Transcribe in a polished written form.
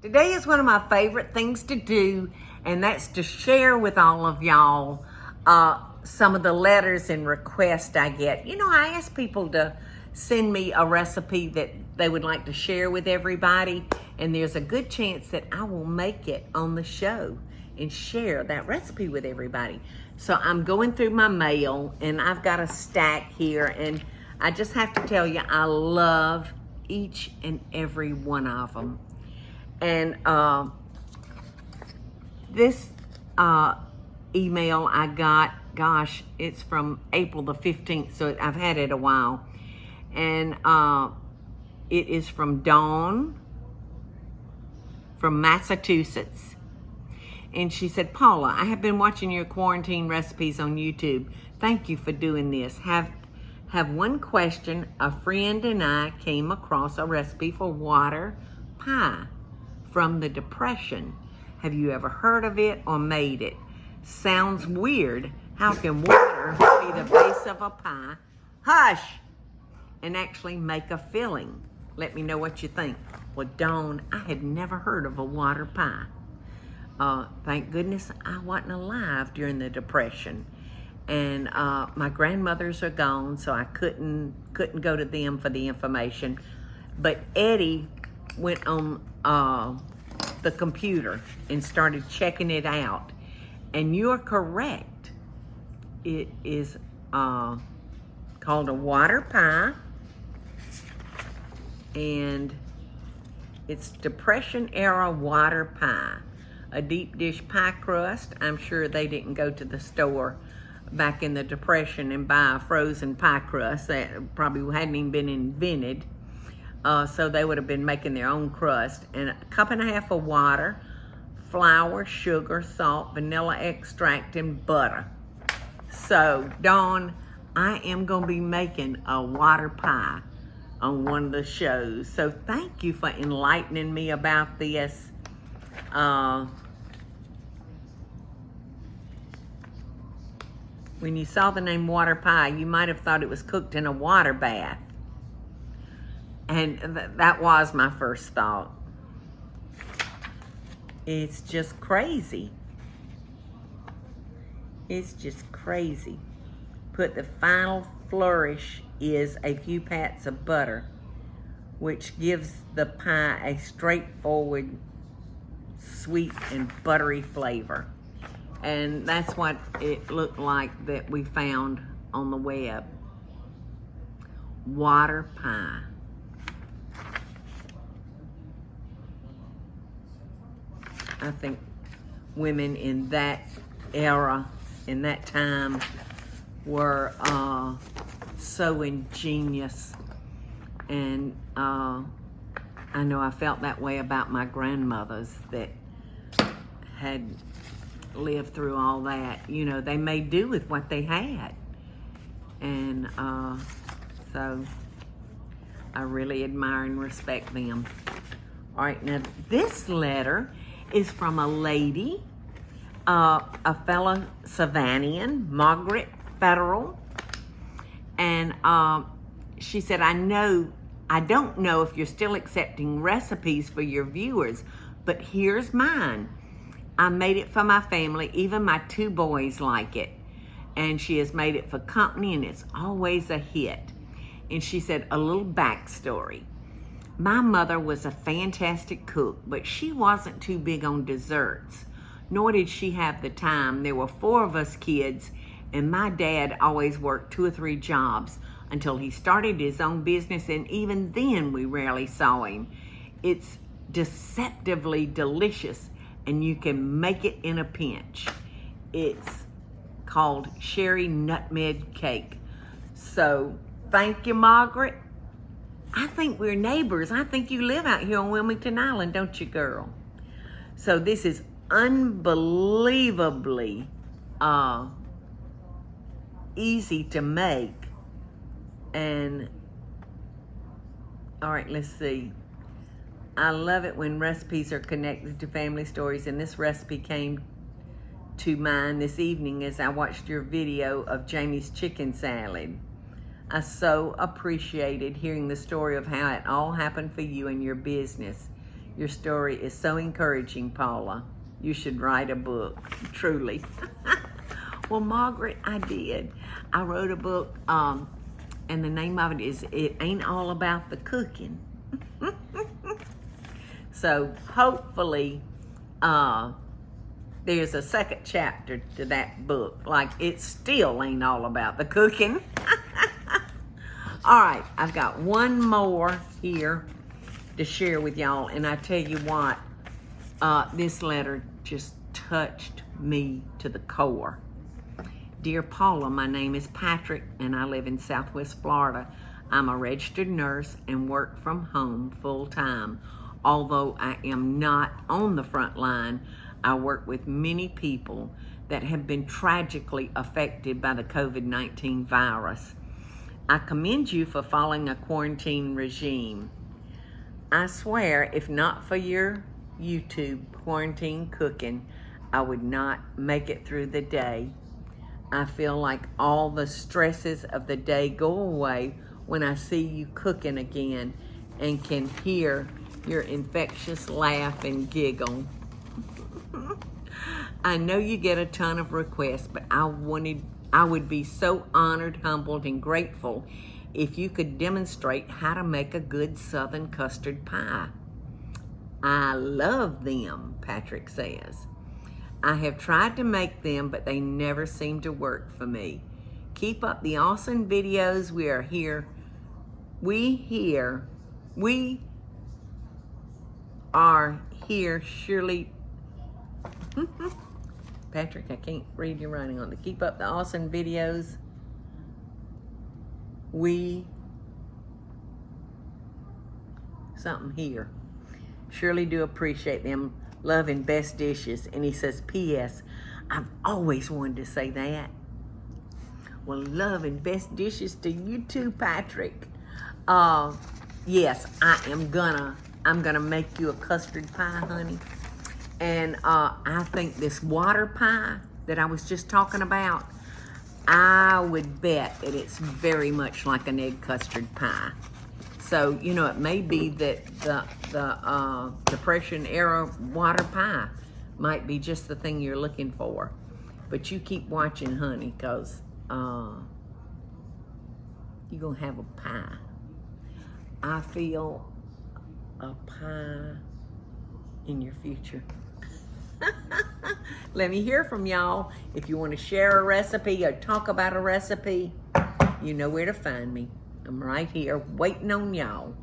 Today is one of my favorite things to do, and that's to share with all of y'all some of the letters and requests I get. You know, I ask people to send me a recipe that they would like to share with everybody, and there's a good chance that I will make it on the show and share that recipe with everybody. So I'm going through my mail, and I've got a stack here, and I just have to tell you, I love each and every one of them. And this email I got, gosh, it's from April the 15th, so I've had it a while. And it is from Dawn from Massachusetts. And she said, Paula, I have been watching your quarantine recipes on YouTube. Thank you for doing this. Have one question. A friend and I came across a recipe for water pie from the Depression. Have you ever heard of it or made it? Sounds weird. How can water be the base of a pie? Hush! And actually make a filling. Let me know what you think. Well, Dawn, I had never heard of a water pie. Thank goodness I wasn't alive during the Depression. And my grandmothers are gone, so I couldn't go to them for the information. But Eddie went on the computer and started checking it out. And you're correct. It is called a water pie. And it's Depression era water pie. A deep dish pie crust. I'm sure they didn't go to the store back in the Depression and buy a frozen pie crust. That probably hadn't even been invented. So they would have been making their own crust. And a cup and a half of water, flour, sugar, salt, vanilla extract, and butter. So, Dawn, I am going to be making a water pie on one of the shows. So thank you for enlightening me about this. When you saw the name water pie, you might have thought it was cooked in a water bath. And that was my first thought. It's just crazy. It's just crazy. Put the final flourish is a few pats of butter, which gives the pie a straightforward, sweet and buttery flavor. And that's what it looked like that we found on the web. Water pie. I think women in that era, in that time, were so ingenious. And I know I felt that way about my grandmothers that had lived through all that. You know, they made do with what they had. And so I really admire and respect them. All right, now this letter is from a lady, a fellow Savanian, Margaret Federal. And she said, I don't know if you're still accepting recipes for your viewers, but here's mine. I made it for my family. Even my 2 boys like it. And she has made it for company, and it's always a hit. And she said, a little backstory. My mother was a fantastic cook, but she wasn't too big on desserts, nor did she have the time. There were 4 of us kids, and my dad always worked 2 or 3 jobs until he started his own business, and even then we rarely saw him. It's deceptively delicious, and you can make it in a pinch. It's called Sherry Nutmeg Cake. So, thank you, Margaret. I think we're neighbors. I think you live out here on Wilmington Island, don't you, girl? So this is unbelievably easy to make. And, all right, let's see. I love it when recipes are connected to family stories, and this recipe came to mind this evening as I watched your video of Jamie's chicken salad. I so appreciated hearing the story of how it all happened for you and your business. Your story is so encouraging, Paula. You should write a book, truly. Well, Margaret, I did. I wrote a book, and the name of it is It Ain't All About the Cooking. So hopefully there's a second chapter to that book. Like, it still ain't all about the cooking. All right, I've got one more here to share with y'all, and I tell you what, this letter just touched me to the core. Dear Paula, my name is Patrick, and I live in Southwest Florida. I'm a registered nurse and work from home full-time. Although I am not on the front line, I work with many people that have been tragically affected by the COVID-19 virus. I commend you for following a quarantine regime. I swear, if not for your YouTube quarantine cooking, I would not make it through the day. I feel like all the stresses of the day go away when I see you cooking again and can hear your infectious laugh and giggle. I know you get a ton of requests, but I would be so honored, humbled, and grateful if you could demonstrate how to make a good Southern custard pie. I love them, Patrick says. I have tried to make them, but they never seem to work for me. Keep up the awesome videos. We are here. Surely. Patrick, I can't read your writing on it. Keep up the awesome videos. Something here. Surely do appreciate them. Love and best dishes. And he says, P.S. I've always wanted to say that. Well, love and best dishes to you too, Patrick. Yes, I'm gonna make you a custard pie, honey. And I think this water pie that I was just talking about, I would bet that it's very much like an egg custard pie. So, you know, it may be that the Depression era water pie might be just the thing you're looking for. But you keep watching, honey, because you're going to have a pie. I feel a pie in your future. Let me hear from y'all. If you want to share a recipe or talk about a recipe, you know where to find me. I'm right here waiting on y'all.